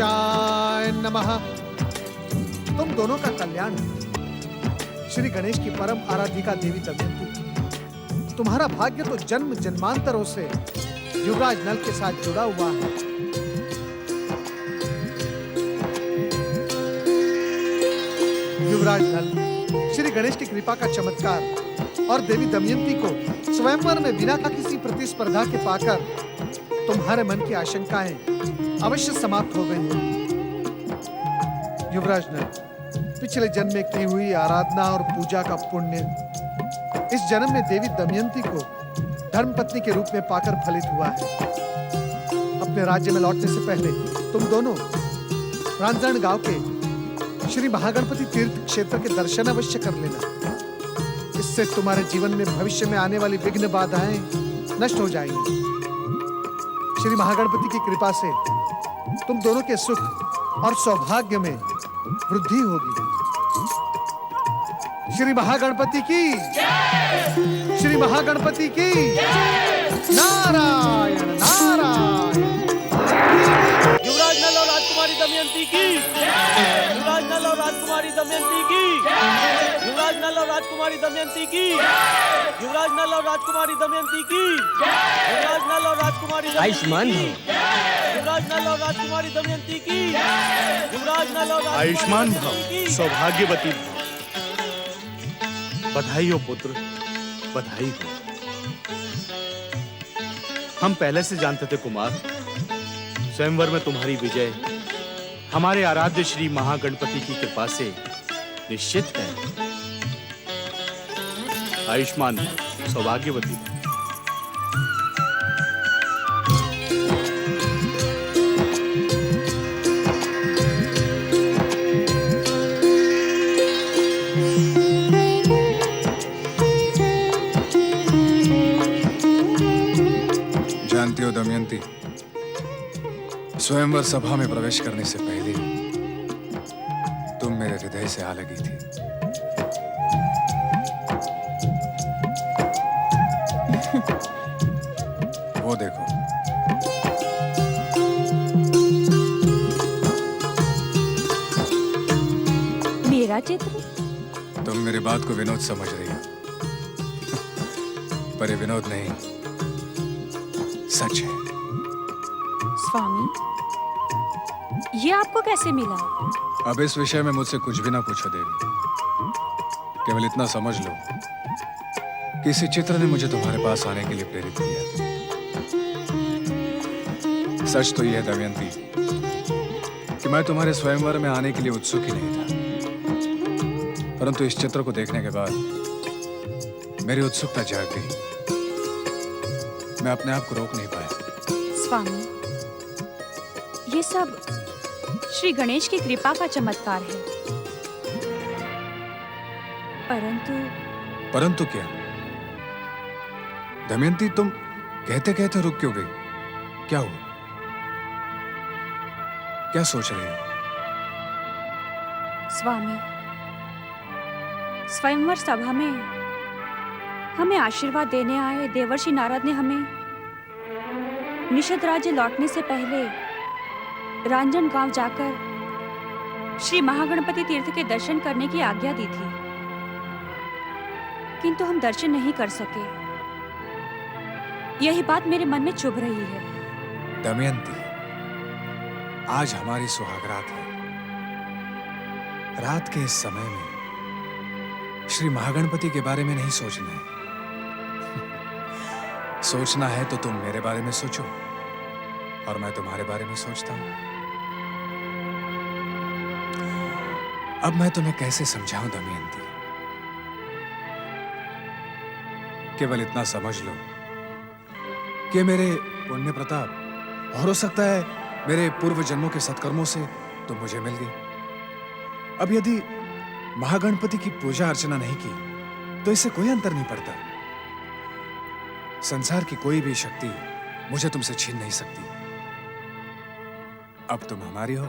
गणेशाय नमः। तुम दोनों का कल्याण श्री गणेश की परम आराधिका देवी दमयंती। तुम्हारा भाग्य तो जन्म जन्मांतरों से युवराज नल के साथ जुड़ा हुआ है। युवराज नल श्री गणेश की कृपा का चमत्कार और देवी दमयंती को स्वयंवर में बिना किसी प्रतिस्पर्धा के पाकर तुम्हारे मन की आशंकाएं अवश्य समाप्त हो गई हैं। युवराज नल, पिछले जन्म में की हुई आराधना और पूजा का पुण्य इस जन्म में देवी दमयंती को धर्मपत्नी के रूप में पाकर फलित हुआ है। अपने राज्य में लौटने से पहले तुम दोनों रांजण गांव के श्री महागणपति तीर्थ क्षेत्र के दर्शन अवश्य कर लेना। इससे तुम्हारे जीवन में भविष्य में आने वाली विघ्न बाधाएं नष्ट हो जाएंगी। श्री महागणपति की कृपा से तुम दोनों के सुख और सौभाग्य में वृद्धि होगी। श्री महागणपति की जय! श्री महागणपति की जय! नारायण नारायण। युवराज नल और राजकुमारी दमयंती की जय! युवराज नल और राजकुमारी दमयंती की जय! युवराज नल और राजकुमारी दमयंती की जय! युवराज नल और राजकुमारी दमयंती की जय! युवराज नल और राजकुमारी आयुष्मान भव। युवराज नल और राजकुमारी दमयंती की जय! युवराज नल और आयुष्मान भव, सौभाग्यवती भव। बधाई हो पुत्र, बधाई हो। हम पहले से जानते थे कुमार, स्वयंवर में तुम्हारी विजय हमारे आराध्य श्री महागणपति की कृपा से निश्चित है। आयुष्मान भव, सौभाग्यवती भव। जानती हो दमयंती, स्वयंवर सभा में प्रवेश करने से पहले तुम मेरे हृदय से आ लगी थी। वो देखो, मेरा चित्र? तुम मेरी बात को विनोद समझ रही हो, पर ये विनोद नहीं, सच है। स्वामी, ये आपको कैसे मिला? अब इस विषय में मुझसे कुछ भी ना पूछो देवी, केवल इतना समझ लो कि इसी चित्र ने मुझे तुम्हारे पास आने के लिए प्रेरित किया। सच तो यह है दमयंती कि मैं तुम्हारे स्वयंवर में आने के लिए उत्सुक ही नहीं था, परंतु इस चित्र को देखने के बाद मेरी उत्सुकता जाग गई। मैं अपने आप को रोक नहीं पाया। स्वामी, ये सब श्री गणेश की कृपा का चमत्कार है। परंतु क्या? दमयंती, तुम कहते कहते रुक क्यों गई? क्या हुआ? क्या सोच रही हो? स्वामी, स्वयंवर सभा में हमें आशीर्वाद देने आए देवर्षि नारद ने हमें निषद राज्य लौटने से पहले रांजन गांव जाकर श्री महागणपति तीर्थ के दर्शन करने की आज्ञा दी थी, किंतु हम दर्शन नहीं कर सके। यही बात मेरे मन में चुभ रही है। दमयंती, आज हमारी सुहागरात है। रात के इस समय में श्री महागणपति के बारे में नहीं सोचना है। सोचना है तो तुम मेरे बारे में सोचो और मैं तुम्हारे बारे में सोचता हूं। अब मैं तुम्हें कैसे समझाऊं दमयंती? केवल इतना समझ लो कि मेरे पुण्य प्रताप और हो सकता है मेरे पूर्व जन्मों के सत्कर्मों से तुम मुझे मिल गई। अब यदि महागणपति की पूजा अर्चना नहीं की तो इससे कोई अंतर नहीं पड़ता। संसार की कोई भी शक्ति मुझे तुमसे छीन नहीं सकती। अब तुम हमारी हो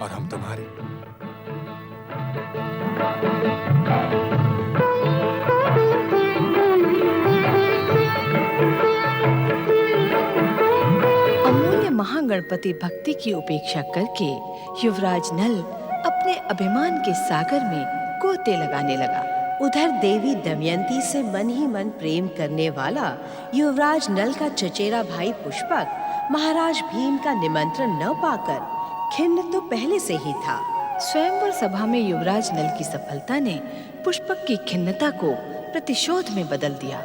और हम तुम्हारे। अमूल्य महागणपति भक्ति की उपेक्षा करके युवराज नल अपने अभिमान के सागर में गोते लगाने लगा। उधर देवी दमयंती से मन ही मन प्रेम करने वाला युवराज नल का चचेरा भाई पुष्पक महाराज भीम का निमंत्रण न पाकर खिन्न तो पहले से ही था। स्वयंवर सभा में युवराज नल की सफलता ने पुष्पक की खिन्नता को प्रतिशोध में बदल दिया।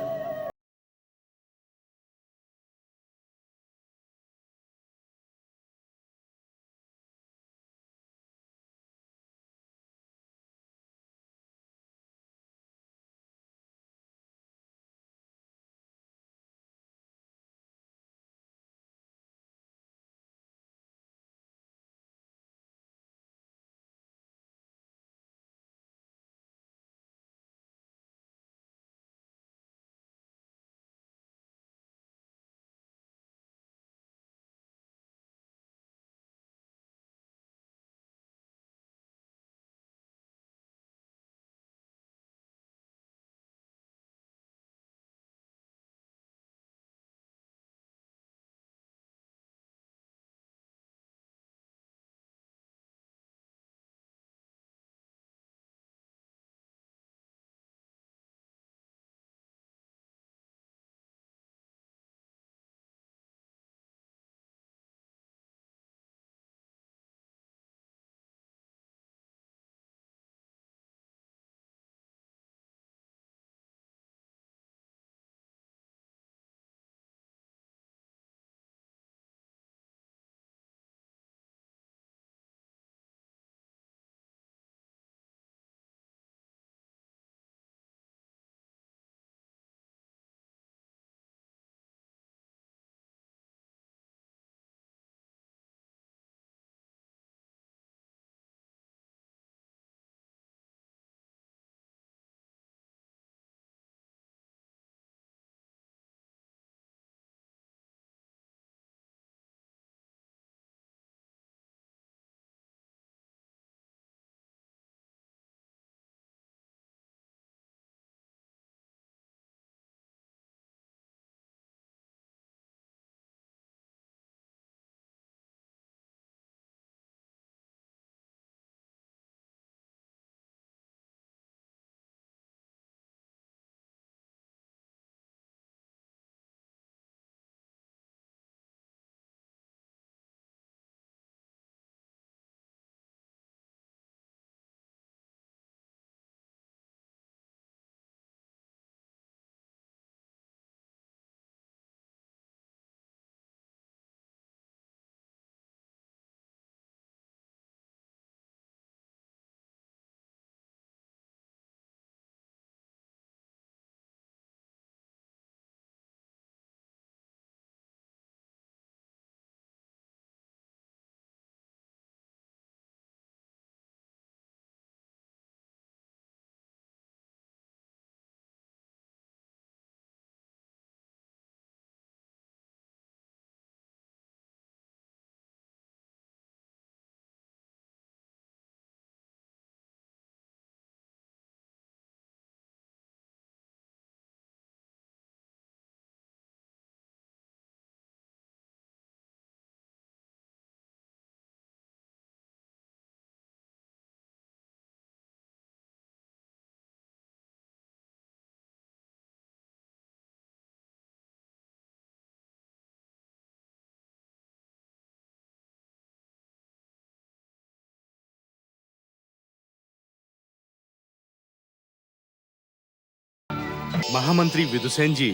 महामंत्री विदुसेन जी,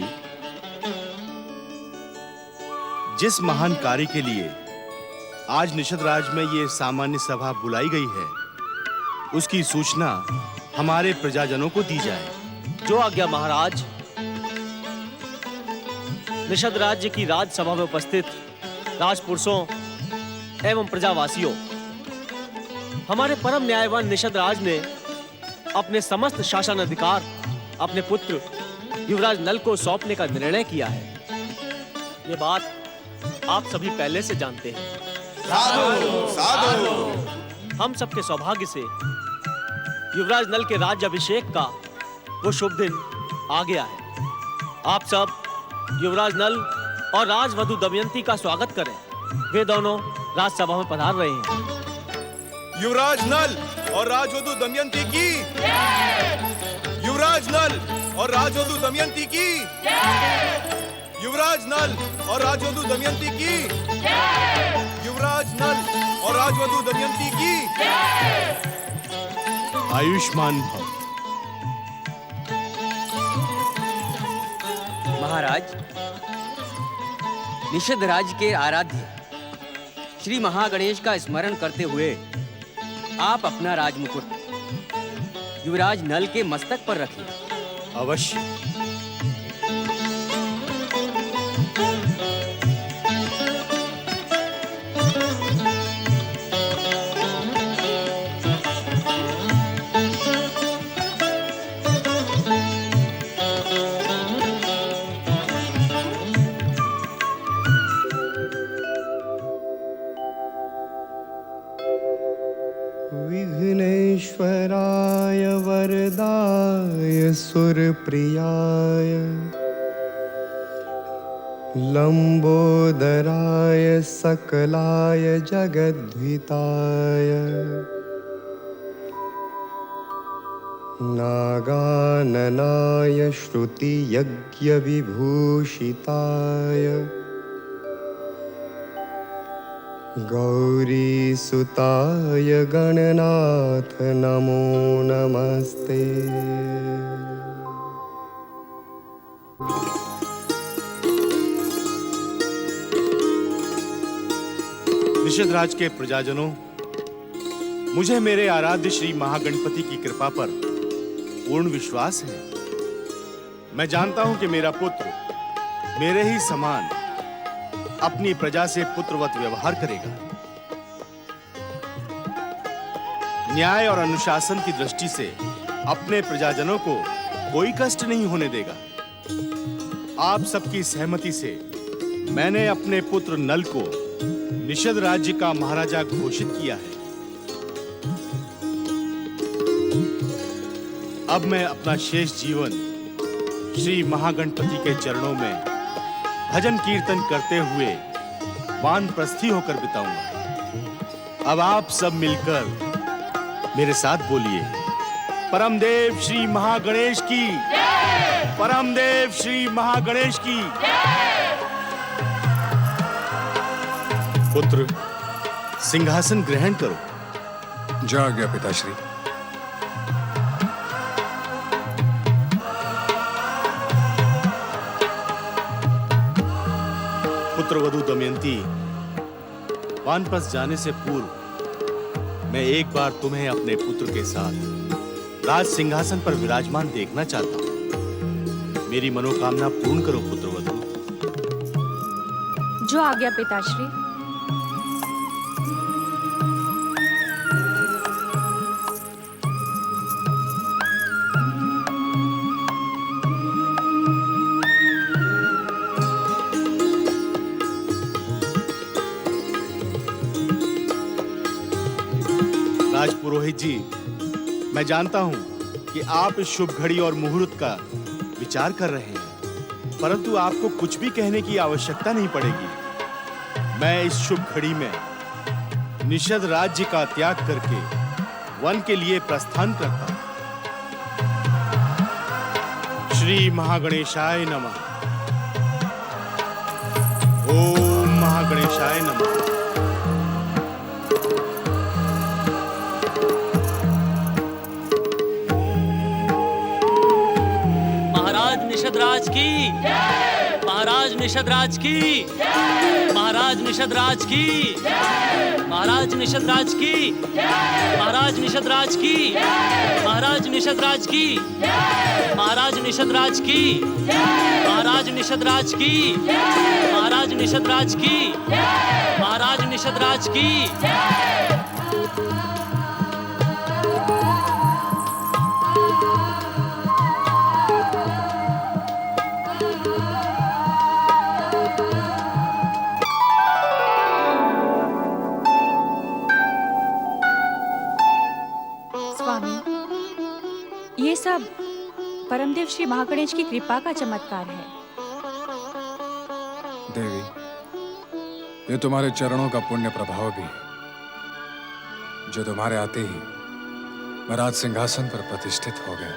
जिस महान कार्य के लिए आज निषद राज में ये सामान्य सभा बुलाई गई है, उसकी सूचना हमारे प्रजाजनों को दी जाए। जो आज्ञा महाराज। निषद राज्य की राजसभा में उपस्थित राजपुरुषों एवं प्रजावासियों, हमारे परम न्यायवान निषद राज ने अपने समस्त शासन अधिकार अपने पुत्र युवराज नल को सौंपने का निर्णय किया है। ये बात आप सभी पहले से जानते हैं। साधु साधु। हम सबके सौभाग्य से युवराज नल के राज्य अभिषेक का वो शुभ दिन आ गया है। आप सब युवराज नल और राजवधु दमयंती का स्वागत करें। वे दोनों राजसभा में पधार रहे हैं। युवराज नल और राजवधु दमयंती की, युवराज नल और राजवधु दमयंती की, युवराज नल और राजवधु दमयंती की, युवराज नल और राजवधु दमयंती की। आयुष्मान भव। महाराज, निषद राज के आराध्य श्री महागणेश का स्मरण करते हुए आप अपना राजमुकुट युवराज नल के मस्तक पर रखिए। अवश्य। विघ्नेश्वराय वरदाय सुरप्रियाय लंबोदराय सकलाय जगद्धिताय नागाननाय श्रुतियज्ञविभूषिताय गौरीसुताय गणनाथ नमो नमस्ते। निषद राज के प्रजाजनों, मुझे मेरे आराध्य श्री महागणपति की कृपा पर पूर्ण विश्वास है। मैं जानता हूं कि मेरा पुत्र मेरे ही समान अपनी प्रजा से पुत्रवत व्यवहार करेगा। न्याय और अनुशासन की दृष्टि से अपने प्रजाजनों को कोई कष्ट नहीं होने देगा। आप सबकी सहमति से मैंने अपने पुत्र नल को निषद राज्य का महाराजा घोषित किया है। अब मैं अपना शेष जीवन श्री महागणपति के चरणों में भजन कीर्तन करते हुए वानप्रस्थी होकर बिताऊंगा। अब आप सब मिलकर मेरे साथ बोलिए, परमदेव श्री महागणेश की, परमदेव श्री महागणेश की। पुत्र, सिंहासन ग्रहण करो। जा गया पिताश्री। पुत्रवधू दमयंती, वानप्रस्थ जाने से पूर्व मैं एक बार तुम्हें अपने पुत्र के साथ राज सिंहासन पर विराजमान देखना चाहता हूं। मेरी मनोकामना पूर्ण करो पुत्रवधू। जो आज्ञा पिताश्री। राजपुरोहित जी, मैं जानता हूं कि आप इस शुभ घड़ी और मुहूर्त का विचार कर रहे हैं, परंतु आपको कुछ भी कहने की आवश्यकता नहीं पड़ेगी। मैं इस शुभ घड़ी में निषद राज्य का त्याग करके वन के लिए प्रस्थान करता हूं। श्री महागणेशाय नमः। ओम महागणेशाय नमः। निषद राज की, महाराज निषद राज की, महाराज निषद राज की, महाराज निषद राज की, महाराज निषद राज की, महाराज निषद राज की, महाराज निषद राज की, महाराज निषद राज की, महाराज निषद राज की, महाराज निषद राज की। ये सब परमदेव श्री महागणेश की कृपा का चमत्कार है। देवी, ये तुम्हारे चरणों का पुण्य प्रभाव भी है, जो तुम्हारे आते ही मैं राज सिंहासन पर प्रतिष्ठित हो गया।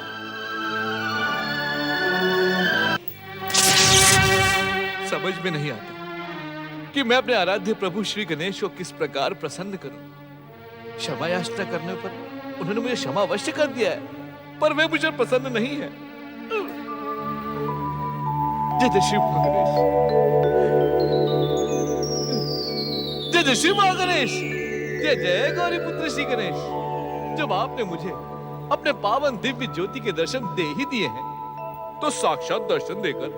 समझ में नहीं आता कि मैं अपने आराध्य प्रभु श्री गणेश को किस प्रकार प्रसन्न करूं। क्षमा याचना करने पर उन्होंने मुझे क्षमा अवश्य कर दिया है, पर वे मुझे प्रसन्न नहीं है। जय जय श्री महागणेश, जय जय श्री महागणेश, जय जय गौरी पुत्र श्री गणेश। जब आपने मुझे अपने पावन दिव्य ज्योति के दर्शन दे ही दिए हैं, तो साक्षात दर्शन देकर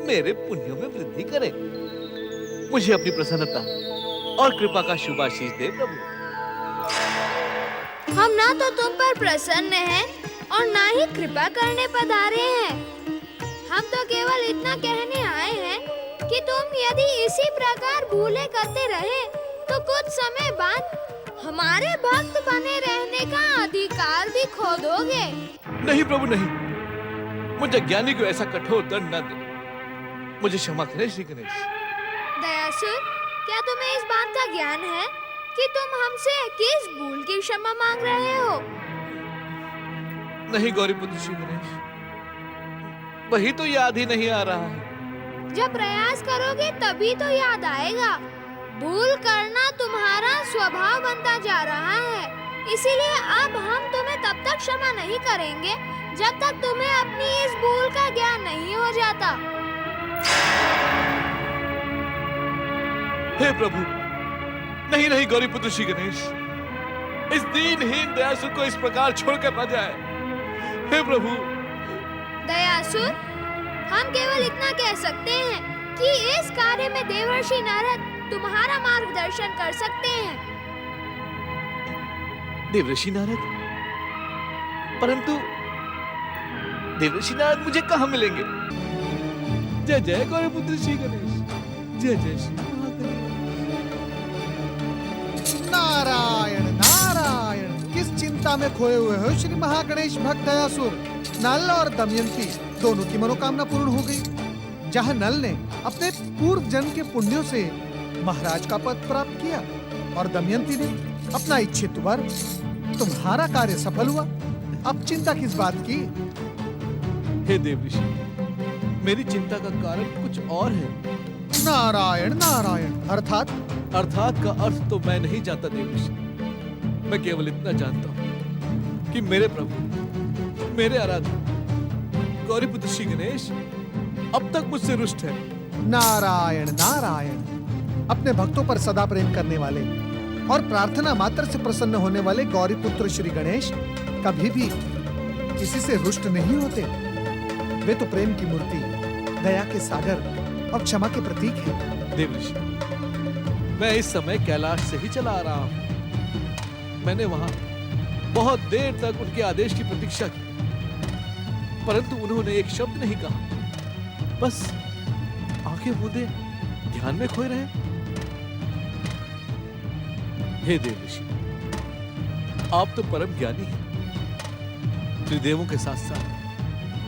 मेरे पुण्यों में वृद्धि करें। मुझे अपनी प्रसन्नता और कृपा का शुभाशीष दे प्रभु। हम ना तो तुम पर प्रसन्न हैं और ना ही कृपा करने पधारे हैं। हम तो केवल इतना कहने आए हैं कि तुम यदि इसी प्रकार भूले करते रहे तो कुछ समय बाद हमारे भक्त बने रहने का अधिकार भी खो दोगे। नहीं प्रभु नहीं, मुझे ज्ञानी को ऐसा कठोर दंड न दे। मुझे क्षमा करें श्री गणेश। दयासुर, क्या तुम्हें इस बात का ज्ञान है कि तुम हमसे किस भूल की क्षमा मांग रहे हो? नहीं गौरी पुत्र श्री गणेश, वही तो याद ही नहीं आ रहा है। जब प्रयास करोगे तभी तो याद आएगा। भूल करना तुम्हारा स्वभाव बनता जा रहा है, इसीलिए अब हम तुम्हें तब तक क्षमा नहीं करेंगे जब तक तुम्हें अपनी इस भूल का ज्ञान नहीं हो जाता। हे प्रभु, नहीं नहीं गौरी पुत्र श्री गणेश, इस दीनहीन दयासुर को इस प्रकार छोड़कर न जाए। हे प्रभु। दयासुर, हम केवल इतना कह सकते हैं कि इस कार्य में देवर्षि नारद तुम्हारा मार्गदर्शन कर सकते हैं। देवर्षि नारद? परंतु देवर्षि नारद मुझे कहाँ मिलेंगे? जय जय गौरी पुत्र श्री गणेश, जय जय श्री महागणेश। नारायण नारायण, किस चिंता में खोए हुए हो श्री महागणेश भक्त दयासुर? नल और दमयंती दोनों की मनोकामना पूर्ण हो गई। जहां नल ने अपने पूर्व जन्म के पुण्यों से महाराज का पद प्राप्त किया और दमयंती ने अपना इच्छित वर, तुम्हारा कार्य सफल हुआ। अब चिंता किस बात की? हे देवऋषि, मेरी चिंता का कारण कुछ और है। नारायण नारायण, अर्थात? अर्थात का अर्थ तो मैं नहीं जानता देवऋषि। मैं केवल इतना जानता हूँ कि मेरे प्रभु, मेरे आराध्य गौरीपुत्र श्री गणेश अब तक मुझसे रुष्ट है। नारायण नारायण, अपने भक्तों पर सदा प्रेम करने वाले और प्रार्थना मात्र से प्रसन्न होने वाले गौरीपुत्र श्री गणेश कभी भी किसी से रुष्ट नहीं होते। वे तो प्रेम की मूर्ति, दया के सागर और क्षमा के प्रतीक हैं। देवऋषि, मैं इस समय कैलाश से ही चला आ रहा हूँ। मैंने वहां बहुत देर तक उनके आदेश की प्रतीक्षा की, परंतु उन्होंने एक शब्द नहीं कहा। बस आंखें मूंदे ध्यान में खोए रहे। हे देवऋषि, आप तो परम ज्ञानी हैं। त्रिदेवों के साथ साथ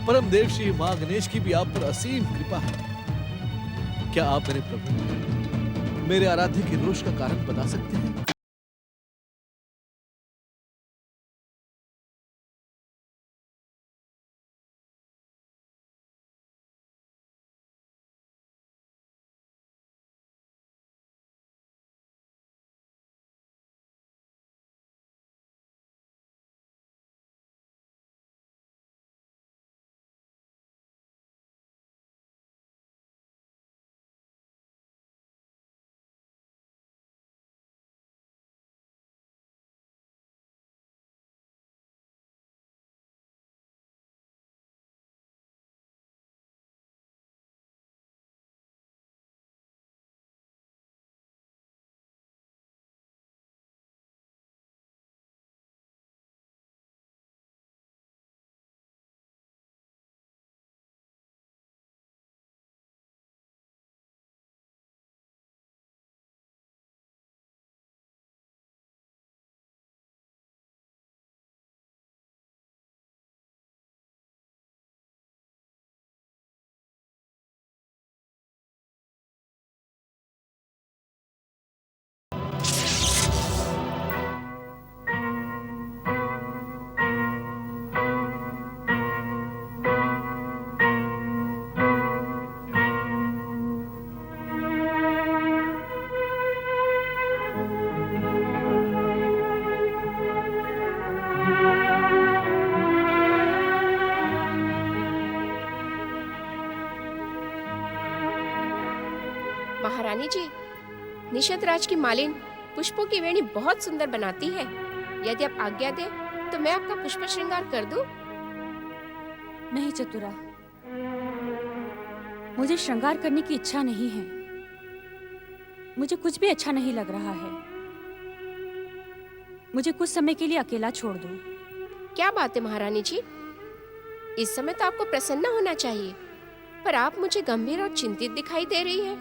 परम देव श्री मां गणेश की भी आप पर असीम कृपा है। क्या आप मेरे प्रभु, मेरे आराध्य के रोष का कारण बता सकते हैं? महारानी जी, निषद राज की मालिन पुष्पों की वेणी बहुत सुंदर बनाती है। यदि आप आज्ञा दे तो मैं आपका पुष्प श्रृंगार कर दूं? नहीं चतुरा, मुझे श्रृंगार करने की इच्छा नहीं है। मुझे कुछ भी अच्छा नहीं लग रहा है। मुझे कुछ समय के लिए अकेला छोड़ दो। क्या बात है महारानी जी, इस समय तो आपको प्रसन्न होना चाहिए, पर आप मुझे गंभीर और चिंतित दिखाई दे रही है।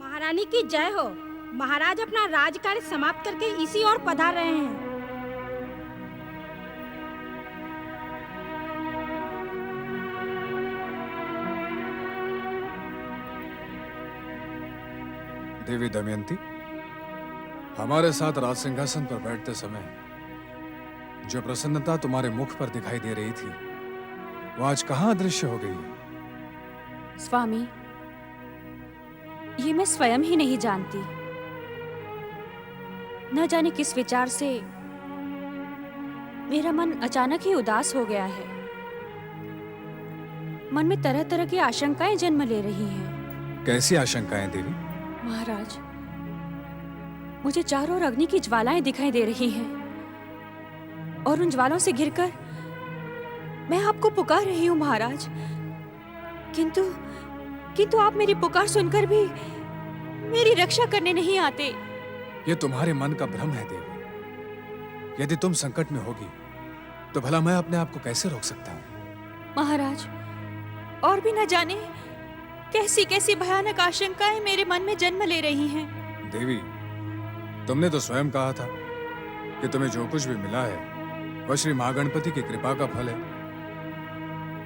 महारानी की जय हो। महाराज अपना राजकार्य समाप्त करके इसी ओर पधार रहे हैं। देवी दमयंती, हमारे साथ राज सिंहासन पर बैठते समय जो प्रसन्नता तुम्हारे मुख पर दिखाई दे रही थी, वो आज कहाँ अदृश्य हो गई है? स्वामी, ये मैं स्वयं ही नहीं जानती। न जाने किस विचार से मेरा मन अचानक ही उदास हो गया है। मन में तरह तरह की आशंकाएं जन्म ले रही हैं। कैसी आशंकाएं देवी? महाराज, मुझे चारों ओर अग्नि की ज्वालाएं दिखाई दे रही हैं, और उन ज्वालों से घिरकर मैं आपको पुकार रही हूँ महाराज। किंतु आप मेरी पुकार सुनकर भी मेरी रक्षा करने नहीं आते। ये तुम्हारे मन का भ्रम है देवी। यदि तुम संकट में होगी तो भला मैं अपने आप को कैसे रोक सकता हूँ? महाराज, और भी न जाने कैसी कैसी भयानक आशंकाएं मेरे मन में जन्म ले रही हैं। देवी, तुमने तो स्वयं कहा था कि तुम्हें जो कुछ भी मिला है वह श्री महागणपति की कृपा का फल है।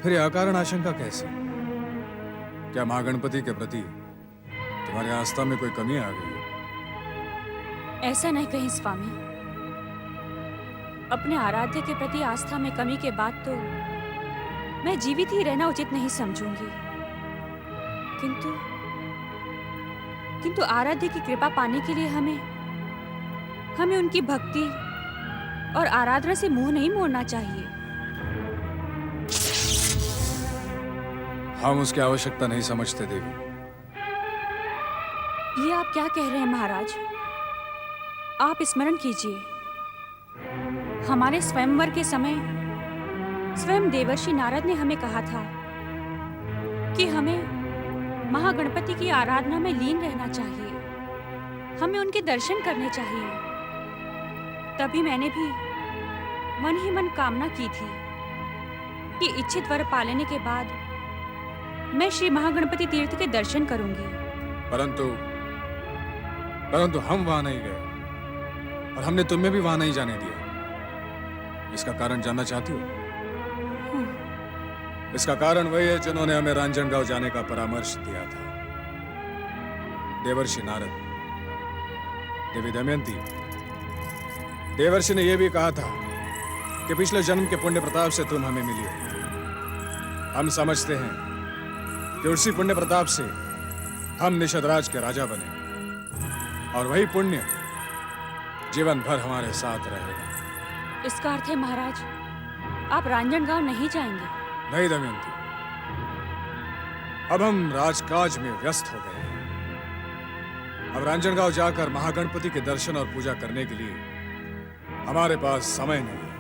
फिर यह अकारण आशंका कैसी? क्या महागणपति के प्रति तुम्हारी आस्था में कोई कमी आ गई है? ऐसा नहीं कहीं स्वामी। अपने आराध्य के प्रति आस्था में कमी के बाद तो मैं जीवित ही रहना उचित नहीं समझूंगी। किंतु आराध्य की कृपा पाने के लिए हमें उनकी भक्ति और आराधना से मुंह नहीं मोड़ना चाहिए। हम उसकी आवश्यकता नहीं समझते देवी। ये आप क्या कह रहे हैं महाराज? आप स्मरण कीजिए, हमारे स्वयंवर के समय स्वयं देवर्षि नारद ने हमें कहा था कि हमें महागणपति की आराधना में लीन रहना चाहिए, हमें उनके दर्शन करने चाहिए। तभी मैंने भी मन ही मन कामना की थी कि इच्छित वर पालने के बाद मैं श्री महागणपति तीर्थ के दर्शन करूंगी। परंतु हम वहां नहीं गए, और हमने तुम्हें भी वहां नहीं जाने दिया। इसका कारण जानना चाहती हो? इसका कारण वही है जिन्होंने हमें रांजनगांव जाने का परामर्श दिया था, देवर्षि नारद। देवी दमयंती, देवर्षि ने यह भी कहा था कि पिछले जन्म के पुण्य प्रताप से तुम हमें मिली हो। हम समझते हैं कि उसी पुण्य प्रताप से हम निषदराज के राजा बने, और वही पुण्य जीवन भर हमारे साथ रहेगा। इसका अर्थ है महाराज, आप रांजनगांव नहीं जाएंगे? नहीं दमयंती, अब हम राजकाज में व्यस्त हो गए हैं। अब रांजनगांव जाकर महागणपति के दर्शन और पूजा करने के लिए हमारे पास समय नहीं है।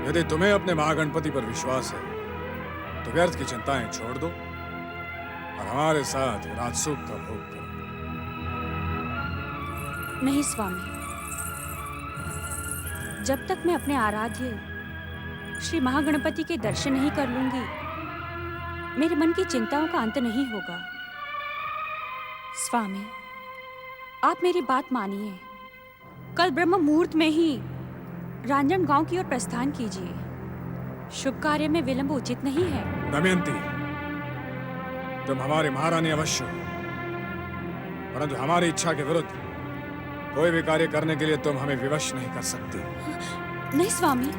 यदि तुम्हें अपने महागणपति पर विश्वास है तो व्यर्थ की चिंताएं छोड़ दो और हमारे साथ राजसुख का भोग करो। नहीं स्वामी, जब तक मैं अपने आराध्य श्री महागणपति के दर्शन नहीं कर लूंगी, मेरे मन की चिंताओं का अंत नहीं होगा। स्वामी, आप मेरी बात मानिए। कल ब्रह्म मुहूर्त में ही रांजनगांव की ओर प्रस्थान कीजिए। शुभ कार्य में विलंब उचित नहीं है। दमयंती, तुम हमारे महारानी अवश्य हो, परंतु हमारी इच्छा के विरुद्ध कोई भी कार्य करने के लिए तुम हमें विवश नहीं कर सकती। नहीं स्वामी,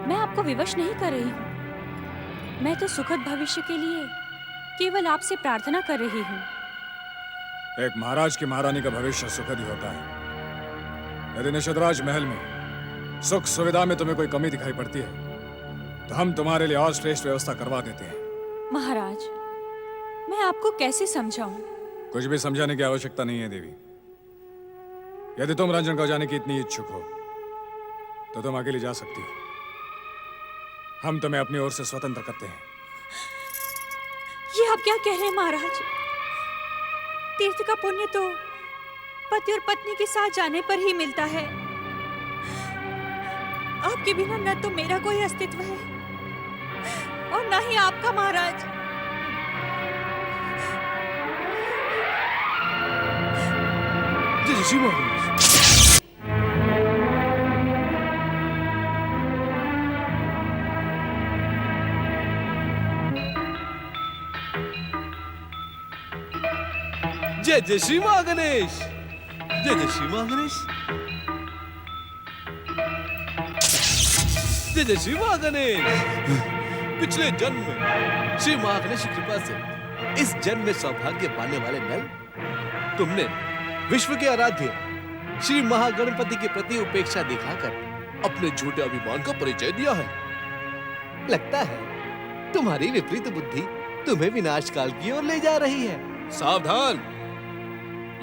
मैं आपको विवश नहीं कर रही हूँ। मैं तो सुखद भविष्य के लिए केवल आपसे प्रार्थना कर रही हूँ। एक महाराज की महारानी का भविष्य सुखद ही होता है। यदि निषदराज महल में सुख सुविधा में तुम्हें कोई कमी दिखाई पड़ती है तो हम तुम्हारे लिए और श्रेष्ठ व्यवस्था करवा देते हैं। महाराज, मैं आपको कैसे समझाऊं? कुछ भी समझाने की आवश्यकता नहीं है देवी। यदि तुम रंजन गांव जाने की इतनी इच्छुक हो तो तुम अकेले जा सकती हो। हम तुम्हें अपनी ओर से स्वतंत्र करते हैं। ये आप क्या कह रहे हैं महाराज? तीर्थ का पुण्य तो पति और पत्नी के साथ जाने पर ही मिलता है। आपके बिना न तो मेरा कोई अस्तित्व है और न ही आपका महाराज। जय श्री महागणेश। जय जय श्री महागणेश। जय जय श्री महागणेश। जय जय श्री महागणेश। पिछले जन्म में श्री महागणेश की कृपा से इस जन्म में सौभाग्य पाने वाले नल, तुमने विश्व के आराध्य श्री महागणपति के प्रति उपेक्षा दिखाकर अपने झूठे अभिमान का परिचय दिया है। लगता है तुम्हारी विपरीत बुद्धि तुम्हें विनाश काल की ओर ले जा रही है। सावधान!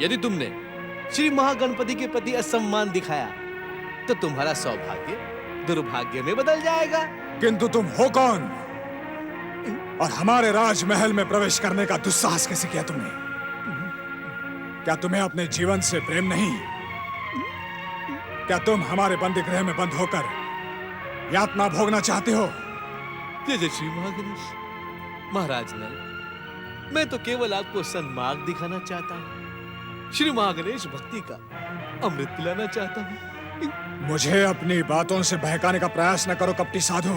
यदि तुमने श्री महागणपति के प्रति असम्मान दिखाया तो तुम्हारा सौभाग्य दुर्भाग्य में बदल जाएगा। किंतु तुम हो कौन और हमारे राजमहल में प्रवेश करने का दुस्साहस कैसे किया तुमने? क्या तुम्हें अपने जीवन से प्रेम नहीं? क्या तुम हमारे बंदी गृह में बंद होकर यातना भोगना चाहते हो? जय जय श्री महागणेश। महाराज नल, मैं तो केवल आपको सन्मार्ग दिखाना चाहता हूँ। श्री महागणेश भक्ति का अमृत पिलाना चाहता हूँ। मुझे अपनी बातों से बहकाने का प्रयास न करो कपटी साधु।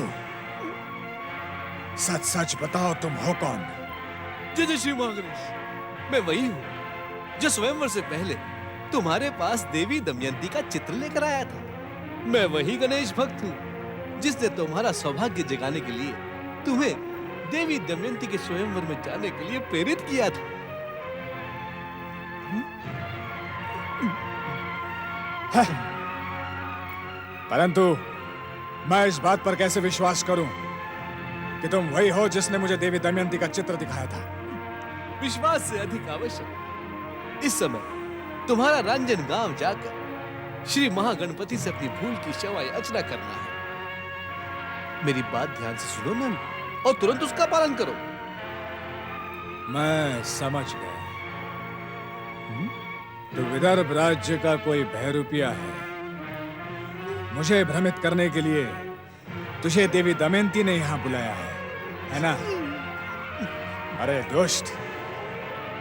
सच सच बताओ तुम हो कौन? जय जय श्री महागणेश। मैं वही हूँ जो स्वयंवर से पहले तुम्हारे पास देवी दमयंती का चित्र लेकर आया था। मैं वही गणेश भक्त हूँ जिसने तुम्हारा सौभाग्य जगाने के लिए तुम्हें देवी दमयंती के स्वयंवर में जाने के लिए प्रेरित किया था। परंतु मैं इस बात पर कैसे विश्वास करूं कि तुम वही हो जिसने मुझे देवी दमयंती का चित्र दिखाया था? विश्वास से अधिक आवश्यक इस समय तुम्हारा रंजन गांव जाकर श्री महागणपति से अपनी भूल की क्षमा याचना करना है। मेरी बात ध्यान से सुनो नल और तुरंत उसका पालन करो। मैं समझ गया। तो विदर्भ राज्य का कोई बहरूपिया है। मुझे भ्रमित करने के लिए तुझे देवी दमयंती ने यहां बुलाया है ना? अरे दुष्ट,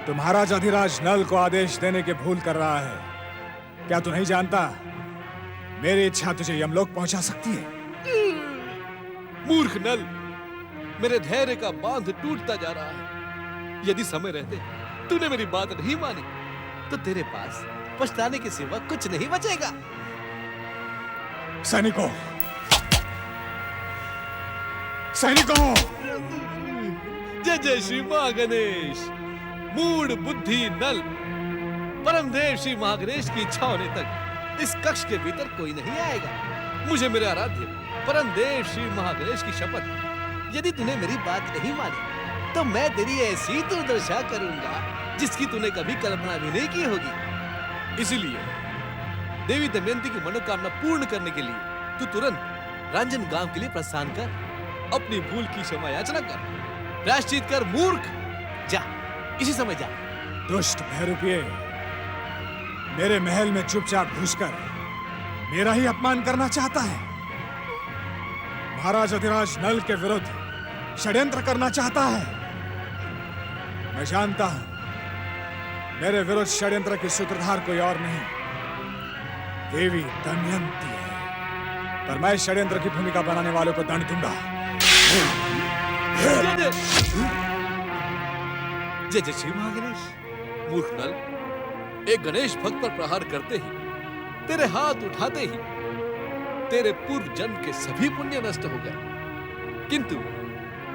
तू महाराज अधिराज नल को आदेश देने के भूल कर रहा है। क्या तू नहीं जानता मेरी इच्छा तुझे यमलोक पहुंचा सकती है? मूर्ख नल, मेरे धैर्य का बांध टूटता जा रहा है। यदि समय रहते तूने मेरी बात नहीं मानी तो तेरे पास पछताने के सिवा कुछ नहीं बचेगा। सैनिकों, सैनिकों! जय जय श्री महागणेश। मूढ़ बुद्धि नल, परमदेव श्री महागणेश की इच्छा होने तक इस कक्ष के भीतर कोई नहीं आएगा। मुझे मेरे आराध्य परमदेव श्री महागणेश की शपथ, यदि तूने मेरी बात नहीं मानी तो मैं तेरी ऐसी दुर्दशा करूंगा जिसकी तूने कभी कल्पना भी नहीं की होगी। इसीलिए देवी दमयंती की मनोकामना पूर्ण करने के लिए तू तुरंत रंजन गांव के लिए प्रस्थान कर। अपनी भूल की क्षमा याचना कर, प्रायश्चित कर। मूर्ख, जा, इसी समय जा। दुष्ट बहरूपिये, मेरे महल में चुपचाप घुसकर मेरा ही अपमान करना चाहता है। महाराज अधिराज नल के विरुद्ध षड्यंत्र करना चाहता है। मैं जानता हूं मेरे विरुद्ध षड्यंत्र की सूत्रधार कोई और नहीं, देवी दमयंती है। पर मैं षड्यंत्र की भूमिका बनाने वालों को दंड दूंगा। जय जय श्री महागणेश। मूर्ख नल, एक गणेश भक्त पर प्रहार करते ही, तेरे हाथ उठाते ही तेरे पूर्व जन्म के सभी पुण्य नष्ट हो गए। किंतु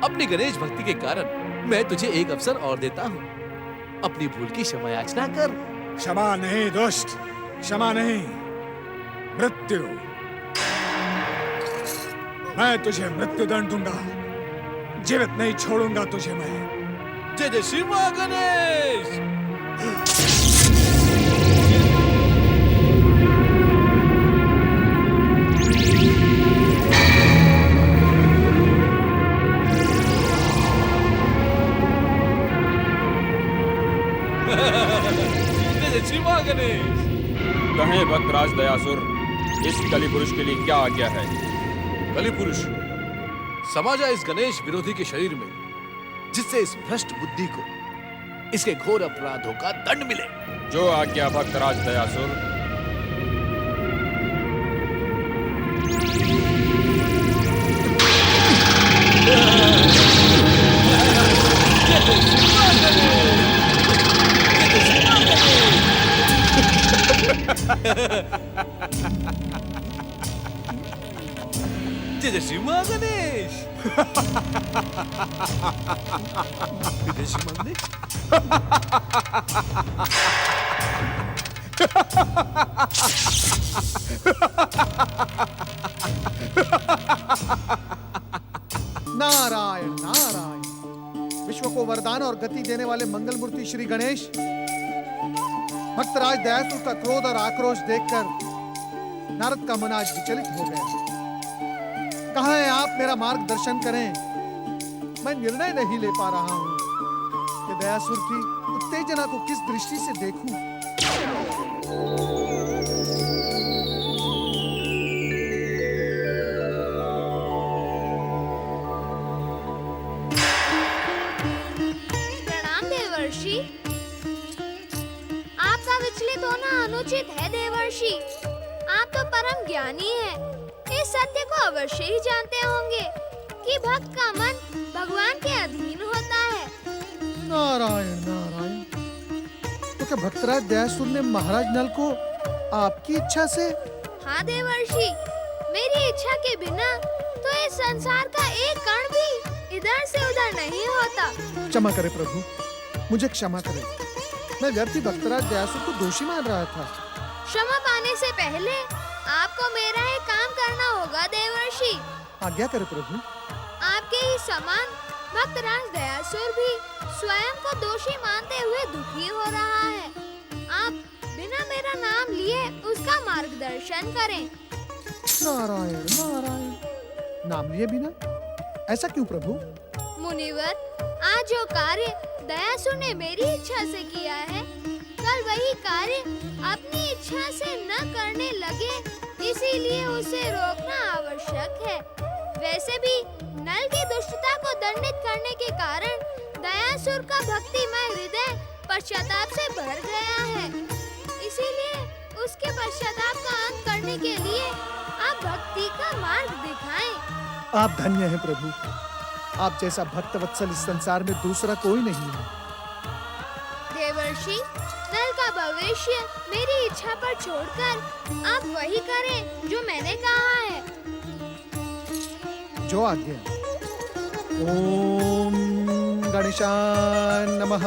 अपनी गणेश भक्ति के कारण मैं तुझे एक अवसर और देता हूँ। अपनी भूल की क्षमा याचना कर। क्षमा नहीं दुष्ट, क्षमा नहीं, मृत्यु। मैं तुझे मृत्यु दंड दूंगा, जीवित नहीं छोड़ूंगा तुझे मैं। जय जय श्री महागणेश। जय जय श्री महागणेश। कहें भक्त राज दयासुर, इस कली पुरुष के लिए क्या आज्ञा है? कली पुरुष समा जाए इस गणेश विरोधी के शरीर में, जिससे इस भ्रष्ट बुद्धि को इसके घोर अपराधों का दंड मिले। जो आज्ञा भक्त राज दयासुर। जय जय श्री महागणेश। जय श्री महागणेश। नारायण नारायण। विश्व को वरदान और गति देने वाले मंगल मूर्ति श्री गणेश, भक्तराज दयासुर का क्रोध और आक्रोश देखकर नारद का मन आज विचलित हो गया। कहाँ है आप? मेरा मार्गदर्शन करें। मैं निर्णय नहीं ले पा रहा हूँ कि दयासुर की उत्तेजना को किस दृष्टि से देखूं। प्रणाम देवर्षि। आपका विचलित होना अनुचित है देवर्षि। आप तो परम ज्ञानी हैं। इस सत्य को अवश्य ही जानते होंगे कि भक्त का मन भगवान के अधीन होता है। नारायण नारायण। तो क्या भक्तराज दयासुर ने महाराज नल को आपकी इच्छा से? हाँ देवर्षि, मेरी इच्छा के बिना तो इस संसार का एक कण भी इधर से उधर नहीं होता। क्षमा करे प्रभु, मुझे क्षमा करे। मैं व्यर्थ ही भक्तराज दयासुर को दोषी मान रहा था। क्षमा पाने से पहले आपको मेरा एक काम करना होगा देवर्षि। आज्ञा करे प्रभु। आपके ही समान भक्तराज दयासुर भी स्वयं को दोषी मानते हुए दुखी हो रहा है। आप बिना मेरा नाम लिए उसका मार्गदर्शन करें। नारायण नारायण। नाम लिए बिना? ऐसा क्यों प्रभु? मुनिवर, आज जो कार्य दयासुर ने मेरी इच्छा से किया है, कल वही कार्य अपनी इच्छा से न करने लगे, इसीलिए उसे रोकना आवश्यक है। वैसे भी नल की दुष्टता को दंडित करने के कारण दयासुर का भक्तिमय हृदय पश्चाताप से भर गया है। इसीलिए उसके पश्चाताप का अंत करने के लिए आप भक्ति का मार्ग दिखाएं। आप धन्य हैं प्रभु। आप जैसा भक्त वत्सल इस संसार में दूसरा कोई नहीं है। देवर्षि, नल का भविष्य मेरी इच्छा पर छोड़कर आप वही करें जो मैंने कहा है। जो आज्ञा। ओम गणेशाय नमः।